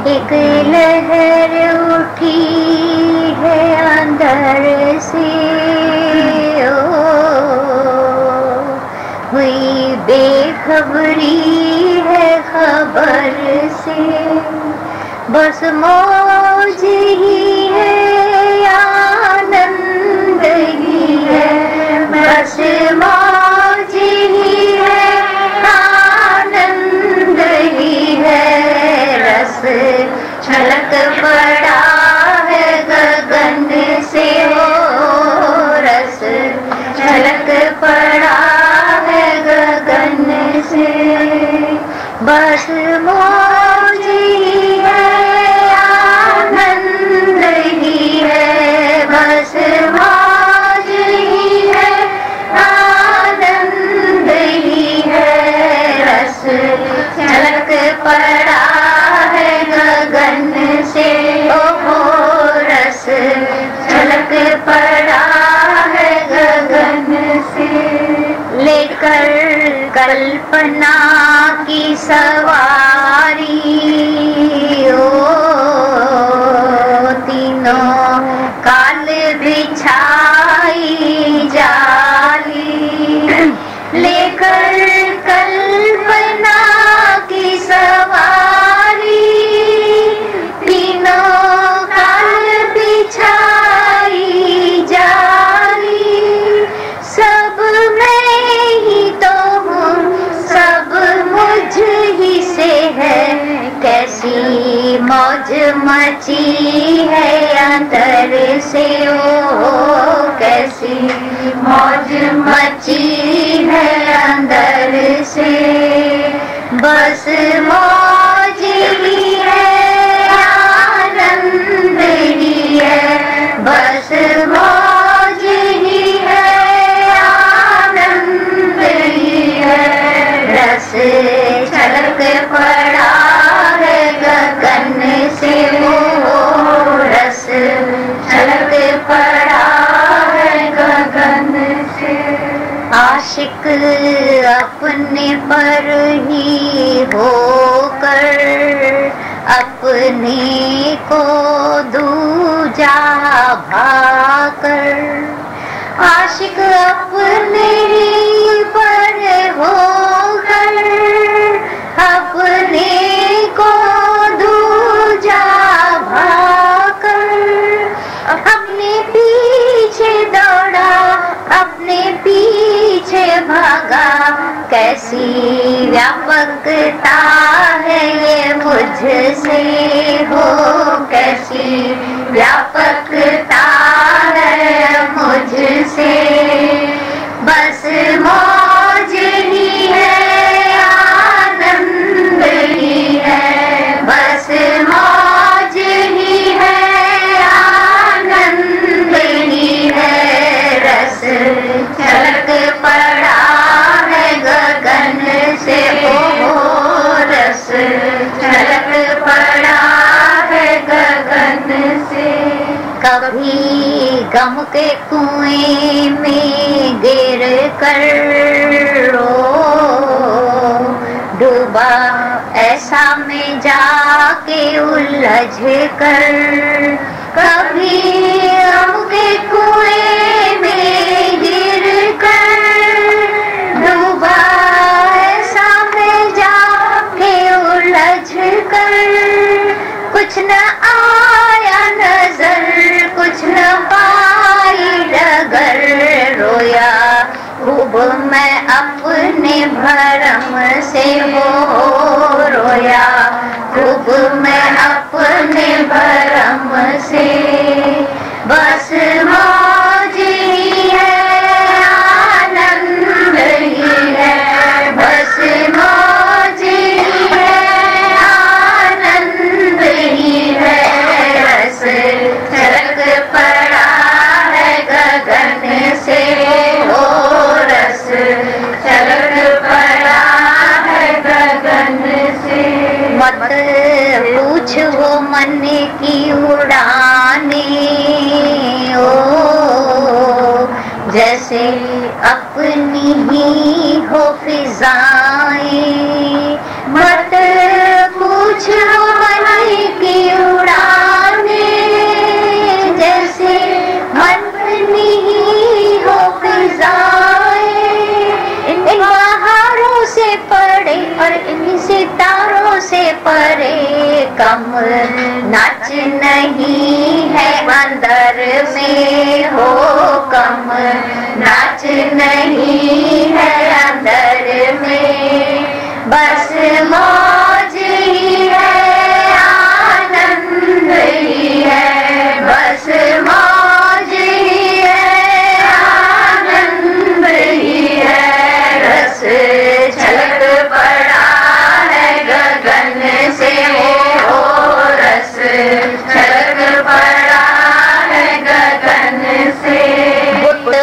एक लहर उठी है अंदर से, ओ हुई बेखबरी है खबर से। बस मौज ही है आनंद ही है, बस मौज ही है आनंद ही है। रस छलक पड़ा है गगन से, हो रस छलक पड़ा है गगन से। बस मौज ही है आनंद ही है, बस मौज ही है आनंद ही है। रस छलक पड़ा है गगन से, ओ रस छलक पड़ा है गगन से। लेकर कल्पना की सवारी, ओ तीनों काल बिछाई जाली। लेकर कल्पना की सवारी, तीनों काल बिछाई जाली। सब मैं ही तो हूँ, सब मुझ ही से है। कैसी मौज मची है अंदर से, ओ कैसी मौज मची है अंदर से। बस मौज ही है आनंद ही है, बस मौज ही है आनंद ही है। रस छलक पड़ा है गगन से, ओ रस छलक पड़ा है गगन से। आशिक अपने पर ही होकर अपने को दूजा भाकर। आशिक अपने ही पर होकर अपने को दूजा भाकर। अपने पीछे दौड़ा, अपने पीछे भागा। कैसी व्यापकता है ये मुझसे, हो कैसी व्यापकता है मुझसे। बस मौज ही है आनंद ही है, बस मौज ही है आनंद ही है। रस छलक पड़ा है गगन से, ओ रस छलक पड़ा है गगन से। कभी गम के कुएं में गिर कर डूबा, ऐसा में जाके उलझ कर। कभी गम के कुएं में गिर कर डूबा, ऐसा में जाके उलझ कर। कुछ न आया नजर, कुछ न पाई डगर। रोया खूब मैं अपने भरम से, हो रोया खूब मैं अपने भरम से। बस मौज ही है आनंद ही है, बस मौज ही है आनंद ही है। रस छलक पड़ा है गगन से, ओ रस छलक पड़ा है गगन से। मत पूछ वो मन की उड़ाने, ओ जैसे अपनी ही हो फिजाएं। मत पूछ वो मन की कम नाच नहीं है अंदर में हो, कम नाच नहीं है अंदर में, बस मौज ही है आनंद ही है, बस मौज ही है आनंद ही है। रस छलक पड़ा है गगन से हो, रस छलक पड़ा है गगन से। बुद्ध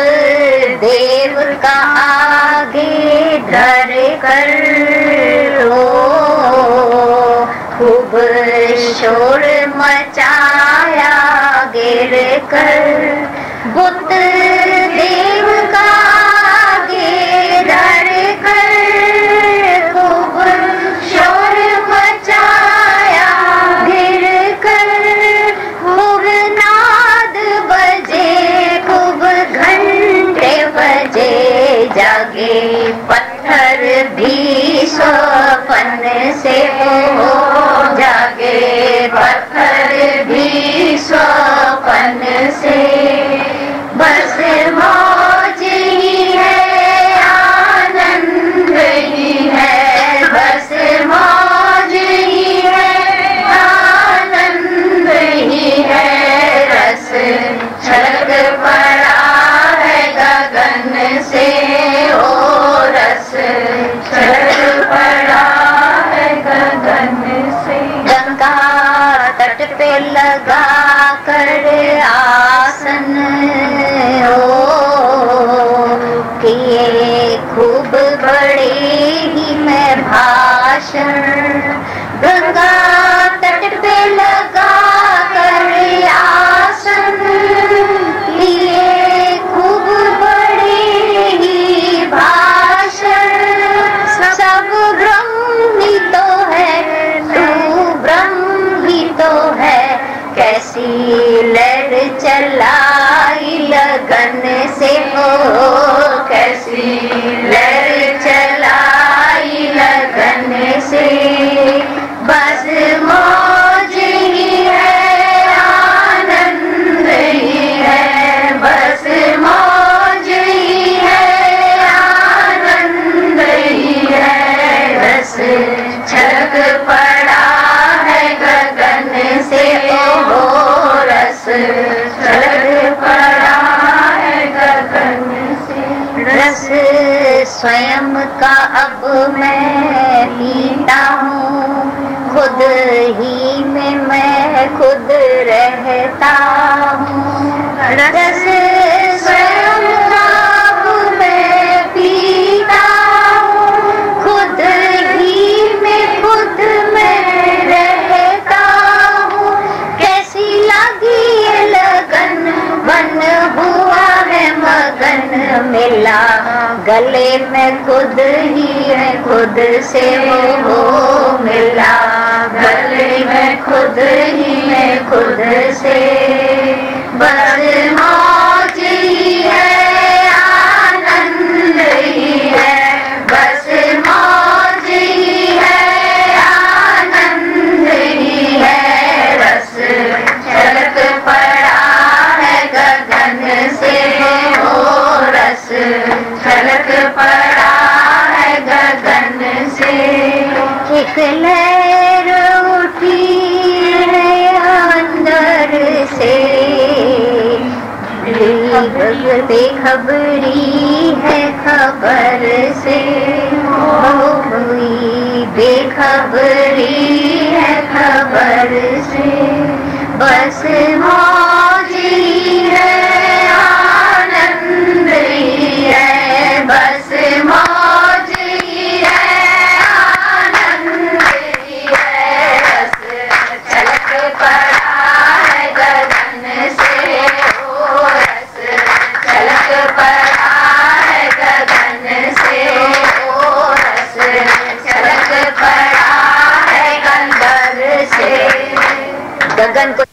देव का आगे धर कर खूब शोर मचाया गिर कर, बुद्ध देव का आगे धर कर खूब शोर मचाया गिर कर, खूब नाद बजे खूब घंटे बजे, जागे पत्थर भी स्वप्न से हो, जागे पत्थर भी स्वप्न से, बस मौज ही है आनंद ही है, बस मौज ही है आनंद ही है। रस छलक पड़ा है गगन से ओ, रस छलक पड़ा है गगन से। गंगा तट पे लगा कर आसन किए खूब बड़े ही मैं भाषण, गंगा तट पे लगा कर आसन किए खूब बड़े ही भाषण, सब ब्रह्म ही तो है तू ब्रह्म ही तो है, कैसी लहर चलाई लगन से हो, कैसी लहर चलाई लगन से, बस मौज ही है आनंद ही है, बस मौज ही है आनंद ही है। रस छलक पड़ा है गगन से ओ, रस छलक पड़ा है गगन से। रस स्वयं का अब मैं पीता हूँ, खुद ही में मैं खुद रहता हूँ। रस स्वयं का अब मैं पीता हूँ, खुद ही में खुद मैं रहता हूँ। कैसी लगी ये लगन बन हुआ है मगन, मिला गले में खुद ही है खुद से हो, मिला गले में खुद ही है खुद से, बस मौज ही है आनंद ही है, बस मौज ही है आनंद ही है। रस छलक पड़ा है गगन से हो, रस छलक पड़ा है गगन से। एक लहर उठी है अंदर से, बेखबरी है खबर से, हुई बेखबरी है खबर से, बस मौज ही है आनंद ही है, बस मौज ही है आनंद ही है। रस छलक पड़ा है गगन से ओ, रस छलक पड़ा है गगन से ओ, रस छलक पड़ा है अंदर से। गगन को